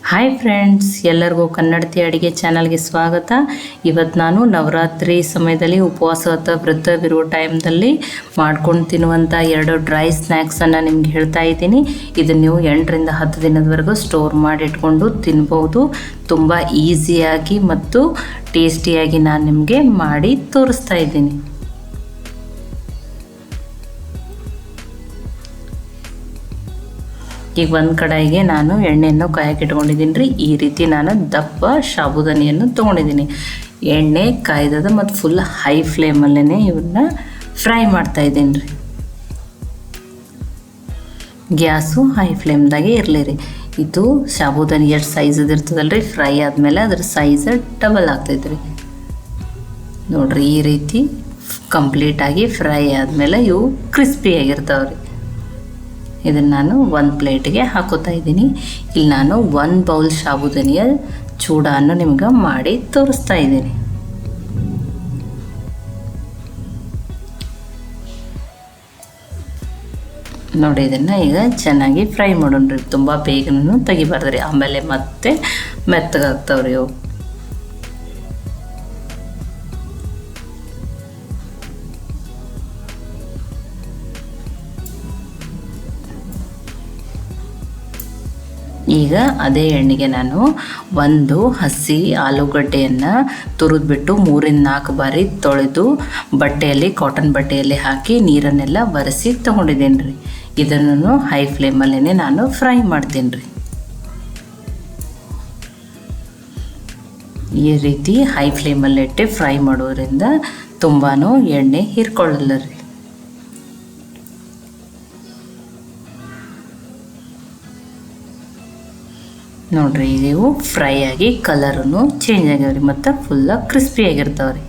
Hi friends, ಎಲ್ಲರಿಗೂ ಕನ್ನಡತಿ ಅಡುಗೆ ಚಾನಲ್ಗೆ ಸ್ವಾಗತ. ಇವತ್ತು ನಾನು ನವರಾತ್ರಿ ಸಮಯದಲ್ಲಿ ಉಪವಾಸ ಅಥವಾ ವ್ರತವಿರುವ ಟೈಮ್ದಲ್ಲಿ ಮಾಡ್ಕೊಂಡು ತಿನ್ನುವಂಥ 2 ಡ್ರೈ ಸ್ನ್ಯಾಕ್ಸನ್ನು ನಿಮ್ಗೆ ಹೇಳ್ತಾ ಇದ್ದೀನಿ. ಇದನ್ನು ನೀವು 8ರಿಂದ 10 ದಿನದವರೆಗೂ ಸ್ಟೋರ್ ಮಾಡಿ ಇಟ್ಕೊಂಡು ತಿನ್ಬೋದು. ತುಂಬ ಈಸಿಯಾಗಿ ಮತ್ತು ಟೇಸ್ಟಿಯಾಗಿ ನಾನು ನಿಮಗೆ ಮಾಡಿ ತೋರಿಸ್ತಾ ಇದ್ದೀನಿ. ಈಗ ಒಂದು ಕಡಾಯಿಗೆ ನಾನು ಎಣ್ಣೆಯನ್ನು ಕಾಯಕ್ಕೆ ಇಟ್ಕೊಂಡಿದ್ದೀನಿ ರೀ. ಈ ರೀತಿ ನಾನು ದಪ್ಪ ಸಾಬುದಾನಿಯನ್ನು ತೊಗೊಂಡಿದ್ದೀನಿ. ಎಣ್ಣೆ ಕಾಯ್ದದ ಮತ್ತು ಫುಲ್ ಹೈ ಫ್ಲೇಮಲ್ಲೇ ಇವನ್ನ ಫ್ರೈ ಮಾಡ್ತಾಯಿದ್ದೀನಿ ರೀ. ಗ್ಯಾಸು ಹೈ ಫ್ಲೇಮ್ದಾಗೆ ಇರಲಿ ರೀ. ಇದು ಸಾಬುದಾನಿ ಎಷ್ಟು ಸೈಜದು ಇರ್ತದಲ್ಲ ರೀ, ಫ್ರೈ ಆದಮೇಲೆ ಅದ್ರ ಸೈಜ್ ಡಬಲ್ ಆಗ್ತೈತೆ ರೀ. ನೋಡಿರಿ, ಈ ರೀತಿ ಕಂಪ್ಲೀಟಾಗಿ ಫ್ರೈ ಆದಮೇಲೆ ಇವು ಕ್ರಿಸ್ಪಿಯಾಗಿರ್ತಾವೆ ರೀ. ಇದನ್ನು ನಾನು ಒಂದು ಪ್ಲೇಟಿಗೆ ಹಾಕೋತಾ ಇದ್ದೀನಿ. ಇಲ್ಲಿ ನಾನು 1 ಬೌಲ್ ಸಾಬುದಾನಿಯ ಚೂಡನ್ನು ನಿಮ್ಗೆ ಮಾಡಿ ತೋರಿಸ್ತಾ ಇದ್ದೀನಿ. ನೋಡಿ, ಇದನ್ನು ಈಗ ಚೆನ್ನಾಗಿ ಫ್ರೈ ಮಾಡೋಣ್ರಿ. ತುಂಬ ಬೇಗನೂ ತೆಗಿಬಾರ್ದ್ರಿ, ಆಮೇಲೆ ಮತ್ತೆ ಮೆತ್ತಗಾಗ್ತಾವ್ರಿ ಅವು. ಈಗ ಅದೇ ಎಣ್ಣೆಗೆ ನಾನು 1 ಹಸಿ ಆಲೂಗಡ್ಡೆಯನ್ನು ತುರಿದ್ಬಿಟ್ಟು 3-4 ಬಾರಿ ತೊಳೆದು ಬಟ್ಟೆಯಲ್ಲಿ, ಕಾಟನ್ ಬಟ್ಟೆಯಲ್ಲಿ ಹಾಕಿ ನೀರನ್ನೆಲ್ಲ ಒರೆಸಿ ತೊಗೊಂಡಿದ್ದೀನಿ ರೀ. ಇದನ್ನು ಹೈ ಫ್ಲೇಮಲ್ಲೇ ನಾನು ಫ್ರೈ ಮಾಡ್ತೀನಿ ರೀ. ಈ ರೀತಿ ಹೈ ಫ್ಲೇಮಲ್ಲಿಟ್ಟು ಫ್ರೈ ಮಾಡೋದ್ರಿಂದ ತುಂಬಾ ಎಣ್ಣೆ ಹೀರ್ಕೊಳ್ಳಲ್ಲ ರೀ. ನೋಡ್ರಿ, ಇವು ಫ್ರೈ ಆಗಿ ಕಲರೂ ಚೇಂಜ್ ಆಗ್ಯಾವ್ರಿ ಮತ್ತು ಫುಲ್ಲ ಕ್ರಿಸ್ಪಿಯಾಗಿರ್ತಾವ್ರಿ.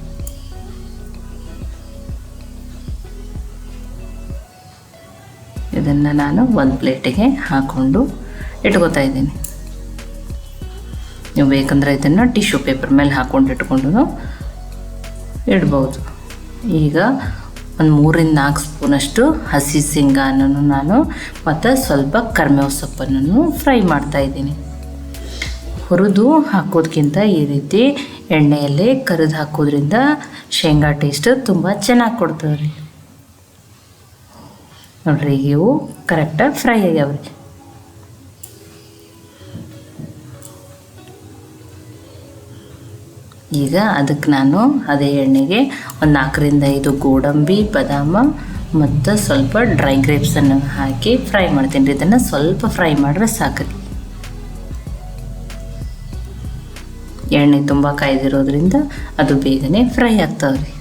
ಇದನ್ನು ನಾನು ಒಂದು ಪ್ಲೇಟಿಗೆ ಹಾಕ್ಕೊಂಡು ಇಟ್ಕೋತಾ ಇದ್ದೀನಿ. ನೀವು ಬೇಕಂದ್ರೆ ಇದನ್ನು ಟಿಶ್ಯೂ ಪೇಪರ್ ಮೇಲೆ ಹಾಕ್ಕೊಂಡು ಇಟ್ಕೊಂಡು ಇಡ್ಬೋದು. ಈಗ ಒಂದು 3-4 ಸ್ಪೂನಷ್ಟು ಹಸಿ ಶೇಂಗಾನೂ ನಾನು ಮತ್ತು ಸ್ವಲ್ಪ ಕರಿಬೇವು ಸೊಪ್ಪನ್ನು ಫ್ರೈ ಮಾಡ್ತಾಯಿದ್ದೀನಿ. ಹುರಿದು ಹಾಕೋದಕ್ಕಿಂತ ಈ ರೀತಿ ಎಣ್ಣೆಯಲ್ಲೇ ಕರಿದು ಹಾಕೋದ್ರಿಂದ ಶೇಂಗಾ ಟೇಸ್ಟ್ ತುಂಬ ಚೆನ್ನಾಗಿ ಕೊಡ್ತದೆ ರೀ. ನೋಡ್ರಿ, ಇವು ಕರೆಕ್ಟಾಗಿ ಫ್ರೈ ಆಗ್ಯಾವ್ರಿ. ಈಗ ಅದಕ್ಕೆ ನಾನು ಅದೇ ಎಣ್ಣೆಗೆ ಒಂದು 4-5 ಗೋಡಂಬಿ, ಬಾದಾಮ ಮತ್ತು ಸ್ವಲ್ಪ ಡ್ರೈ ಗ್ರೇಪ್ಸನ್ನು ಹಾಕಿ ಫ್ರೈ ಮಾಡ್ತೀನಿ ರೀ. ಇದನ್ನು ಸ್ವಲ್ಪ ಫ್ರೈ ಮಾಡಿದ್ರೆ ಸಾಕು. ಎಣ್ಣೆ ತುಂಬ ಕಾಯ್ದಿರೋದ್ರಿಂದ ಅದು ಬೇಗನೆ ಫ್ರೈ ಆಗ್ತಾವೆ ರೀ.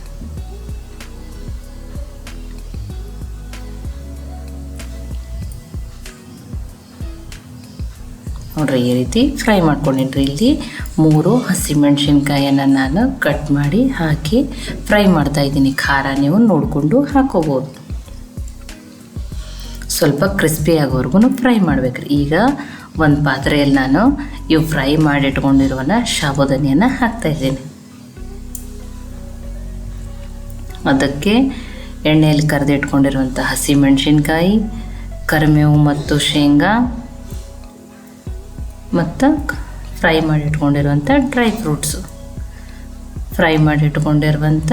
ನೋಡ್ರಿ, ಈ ರೀತಿ ಫ್ರೈ ಮಾಡ್ಕೊಂಡಿನ್ರಿ. ಇಲ್ಲಿ 3 ಹಸಿಮೆಣ್ಸಿನ್ಕಾಯನ್ನು ನಾನು ಕಟ್ ಮಾಡಿ ಹಾಕಿ ಫ್ರೈ ಮಾಡ್ತಾಯಿದ್ದೀನಿ. ಖಾರ ನೀವು ನೋಡಿಕೊಂಡು ಹಾಕೋಬೋದು. ಸ್ವಲ್ಪ ಕ್ರಿಸ್ಪಿ ಆಗೋವರೆಗೂ ಫ್ರೈ ಮಾಡ್ಬೇಕ್ರಿ. ಈಗ ಒಂದು ಪಾತ್ರೆಯಲ್ಲಿ ನಾನು ಇವು ಫ್ರೈ ಮಾಡಿ ಇಟ್ಕೊಂಡಿರುವನ್ನ ಸಾಬುದಾನಿಯನ್ನು ಹಾಕ್ತಾಯಿದ್ದೀನಿ. ಅದಕ್ಕೆ ಎಣ್ಣೆಯಲ್ಲಿ ಕರೆದು ಇಟ್ಕೊಂಡಿರುವಂಥ ಹಸಿಮೆಣ್ಸಿನ್ಕಾಯಿ, ಕರಿಬೇವು ಮತ್ತು ಶೇಂಗಾ ಮತ್ತು ಫ್ರೈ ಮಾಡಿ ಇಟ್ಕೊಂಡಿರುವಂಥ ಡ್ರೈ ಫ್ರೂಟ್ಸು, ಫ್ರೈ ಮಾಡಿ ಇಟ್ಕೊಂಡಿರುವಂಥ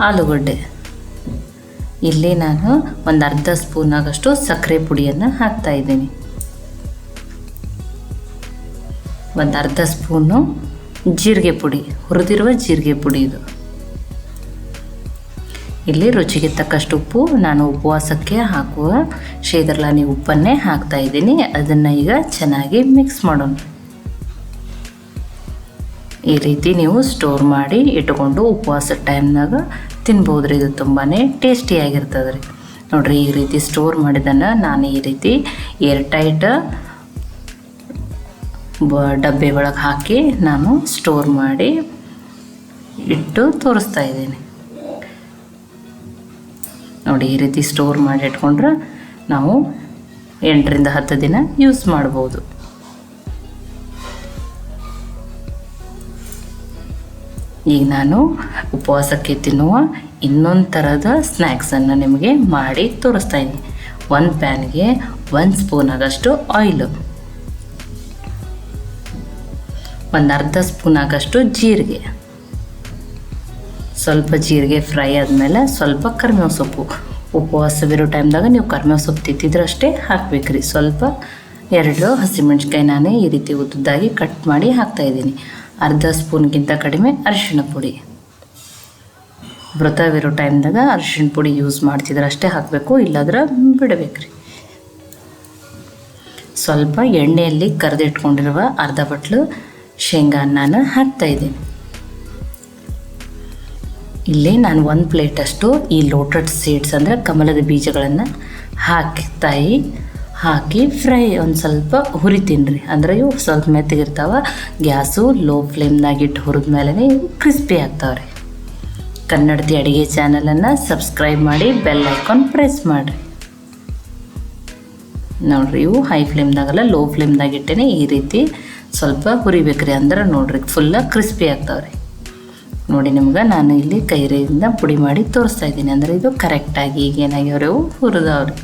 ಆಲೂಗಡ್ಡೆ. ಇಲ್ಲಿ ನಾನು ಒಂದು ಅರ್ಧ ಸ್ಪೂನ್ ಆಗಷ್ಟು ಸಕ್ಕರೆ ಪುಡಿಯನ್ನು ಹಾಕ್ತಾಯಿದ್ದೀನಿ. ಒಂದು ಅರ್ಧ ಸ್ಪೂನು ಜೀರಿಗೆ ಪುಡಿ, ಹುರಿದಿರುವ ಜೀರಿಗೆ ಪುಡಿ ಇದು. ಇಲ್ಲಿ ರುಚಿಗೆ ತಕ್ಕಷ್ಟು ಉಪ್ಪು, ನಾನು ಉಪವಾಸಕ್ಕೆ ಹಾಕುವ ಶೇದರ್ಲಾನಿ ಉಪ್ಪನ್ನೇ ಹಾಕ್ತಾಯಿದ್ದೀನಿ. ಅದನ್ನು ಈಗ ಚೆನ್ನಾಗಿ ಮಿಕ್ಸ್ ಮಾಡೋಣ. ಈ ರೀತಿ ನೀವು ಸ್ಟೋರ್ ಮಾಡಿ ಇಟ್ಕೊಂಡು ಉಪವಾಸದ ಟೈಮ್ನಾಗ ತಿನ್ಬೋದು ರೀ. ಇದು ತುಂಬಾ ಟೇಸ್ಟಿಯಾಗಿರ್ತದೆ ರೀ. ನೋಡಿರಿ, ಈ ರೀತಿ ಸ್ಟೋರ್ ಮಾಡಿದ್ದನ್ನು ನಾನು ಈ ರೀತಿ ಏರ್ಟೈಟ್ ಡಬ್ಬೆ ಒಳಗೆ ಹಾಕಿ ನಾನು ಸ್ಟೋರ್ ಮಾಡಿ ಇಟ್ಟು ತೋರಿಸ್ತಾ ಇದ್ದೀನಿ. ನೋಡಿ, ಈ ರೀತಿ ಸ್ಟೋರ್ ಮಾಡಿ ಇಟ್ಕೊಂಡ್ರೆ ನಾವು 8ರಿಂದ 10 ದಿನ ಯೂಸ್ ಮಾಡ್ಬೋದು. ಈಗ ನಾನು ಉಪವಾಸಕ್ಕೆ ತಿನ್ನುವ ಇನ್ನೊಂದು ಥರದ ಸ್ನ್ಯಾಕ್ಸನ್ನು ನಿಮಗೆ ಮಾಡಿ ತೋರಿಸ್ತಾ ಇದ್ದೀನಿ. ಒಂದು ಪ್ಯಾನ್ಗೆ 1 ಸ್ಪೂನ್ ಆಗಷ್ಟು ಆಯಿಲು, ಒಂದು ಅರ್ಧ ಸ್ಪೂನ್ ಆಗಷ್ಟು ಜೀರಿಗೆ, ಸ್ವಲ್ಪ ಜೀರಿಗೆ ಫ್ರೈ ಆದಮೇಲೆ ಸ್ವಲ್ಪ ಕರಿಬೇವು ಸೊಪ್ಪು. ಉಪವಾಸವಿರೋ ಟೈಮ್ದಾಗ ನೀವು ಕರಿಬೇವು ಸೊಪ್ಪು ತಿಂತಿದ್ರೆ ಅಷ್ಟೇ ಹಾಕ್ಬೇಕ್ರಿ. ಸ್ವಲ್ಪ 2 ಹಸಿಮೆಣ್ಸಿಕಾಯಿ ನಾನೇ ಈ ರೀತಿ ಉದ್ದದಾಗಿ ಕಟ್ ಮಾಡಿ ಹಾಕ್ತಾಯಿದ್ದೀನಿ. ಅರ್ಧ ಸ್ಪೂನ್ಗಿಂತ ಕಡಿಮೆ ಅರಿಶಿಣ ಪುಡಿ. ವ್ರತವಿರೋ ಟೈಮ್ದಾಗ ಅರಿಶಿಣ ಪುಡಿ ಯೂಸ್ ಮಾಡ್ತಿದ್ರೆ ಅಷ್ಟೇ ಹಾಕಬೇಕು, ಇಲ್ಲಾದ್ರೆ ಬಿಡಬೇಕ್ರಿ. ಸ್ವಲ್ಪ ಎಣ್ಣೆಯಲ್ಲಿ ಕರೆದಿಟ್ಕೊಂಡಿರುವ ಅರ್ಧ ಬಟ್ಲು ಶೇಂಗಾ ನಾನು ಹಾಕ್ತಾಯಿದ್ದೀನಿ. ಇಲ್ಲಿ ನಾನು 1 ಪ್ಲೇಟಷ್ಟು ಈ ಲೋಟಸ್ ಸೀಡ್ಸ್ ಅಂದರೆ ಕಮಲದ ಬೀಜಗಳನ್ನು ಹಾಕಿ ಫ್ರೈ ಒಂದು ಸ್ವಲ್ಪ ಹುರಿತೀನಿ ರೀ. ಅಂದರೆ ಇವು ಸ್ವಲ್ಪ ಮೆತ್ತಗಿರ್ತಾವೆ. ಗ್ಯಾಸು ಲೋ ಫ್ಲೇಮ್ನಾಗಿಟ್ಟು ಹುರಿದ ಮೇಲೆ ಇವು ಕ್ರಿಸ್ಪಿ ಆಗ್ತಾವೆ ರೀ. ಕನ್ನಡತಿ ಅಡುಗೆ ಚಾನಲನ್ನು ಸಬ್ಸ್ಕ್ರೈಬ್ ಮಾಡಿ, ಬೆಲ್ ಐಕಾನ್ ಪ್ರೆಸ್ ಮಾಡಿರಿ. ನೋಡಿರಿ, ಇವು ಹೈ ಫ್ಲೇಮ್ದಾಗಲ್ಲ ಲೋ ಫ್ಲೇಮ್ದಾಗಿಟ್ಟೇ ಈ ರೀತಿ ಸ್ವಲ್ಪ ಹುರಿಬೇಕ್ರಿ. ಅಂದ್ರೆ ನೋಡಿರಿ ಫುಲ್ಲ ಕ್ರಿಸ್ಪಿ ಆಗ್ತಾವೆ ರೀ. ನೋಡಿ, ನಿಮ್ಗೆ ನಾನು ಇಲ್ಲಿ ಕೈಯಿಂದ ಪುಡಿ ಮಾಡಿ ತೋರಿಸ್ತಾ ಇದ್ದೀನಿ. ಅಂದರೆ ಇದು ಕರೆಕ್ಟಾಗಿ ಈಗ ಏನಾಗ್ಯಾವ್ರಿ ಅವು ಹುರಿದವ್ರಿ.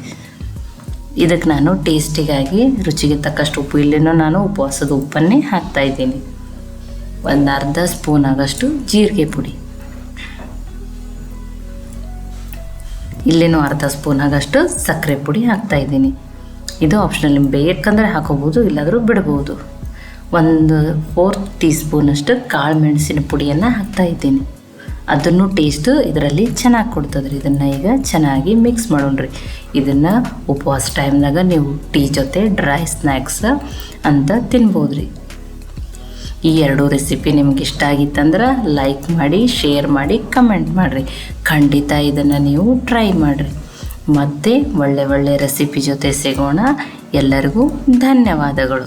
ಇದಕ್ಕೆ ನಾನು ಟೇಸ್ಟಿಗಾಗಿ ರುಚಿಗೆ ತಕ್ಕಷ್ಟು ಉಪ್ಪು, ಇಲ್ಲೇನೋ ನಾನು ಉಪವಾಸದ ಉಪ್ಪನ್ನೇ ಹಾಕ್ತಾಯಿದ್ದೀನಿ. ಒಂದು ಅರ್ಧ ಸ್ಪೂನ್ ಆಗಷ್ಟು ಜೀರಿಗೆ ಪುಡಿ, ಇಲ್ಲೇನೋ ಅರ್ಧ ಸ್ಪೂನ್ ಆಗಷ್ಟು ಸಕ್ಕರೆ ಪುಡಿ ಹಾಕ್ತಾಯಿದ್ದೀನಿ. ಇದು ಆಪ್ಷನಲ್, ನಿಮ್ಗೆ ಬೇಕಂದರೆ ಹಾಕೋಬೋದು, ಇಲ್ಲಾದರೂ ಬಿಡ್ಬೋದು. 1/4 ಟೀ ಸ್ಪೂನಷ್ಟು ಕಾಳು ಮೆಣಸಿನ ಪುಡಿಯನ್ನು ಹಾಕ್ತಾಯಿದ್ದೀನಿ. ಅದನ್ನು ಟೇಸ್ಟು ಇದರಲ್ಲಿ ಚೆನ್ನಾಗಿ ಕೊಡ್ತದೆ ರೀ. ಇದನ್ನು ಈಗ ಚೆನ್ನಾಗಿ ಮಿಕ್ಸ್ ಮಾಡೋಣ್ರಿ. ಇದನ್ನು ಉಪವಾಸ ಟೈಮ್ದಾಗ ನೀವು ಟೀ ಜೊತೆ ಡ್ರೈ ಸ್ನ್ಯಾಕ್ಸ್ ಅಂತ ತಿನ್ಬೋದು ರೀ. ಈ 2 ರೆಸಿಪಿ ನಿಮ್ಗೆ ಇಷ್ಟ ಆಗಿತ್ತಂದ್ರೆ ಲೈಕ್ ಮಾಡಿ, ಶೇರ್ ಮಾಡಿ, ಕಮೆಂಟ್ ಮಾಡಿರಿ. ಖಂಡಿತ ಇದನ್ನು ನೀವು ಟ್ರೈ ಮಾಡಿರಿ. ಮತ್ತೆ ಒಳ್ಳೆ ರೆಸಿಪಿ ಜೊತೆ ಸಿಗೋಣ. ಎಲ್ಲರಿಗೂ ಧನ್ಯವಾದಗಳು.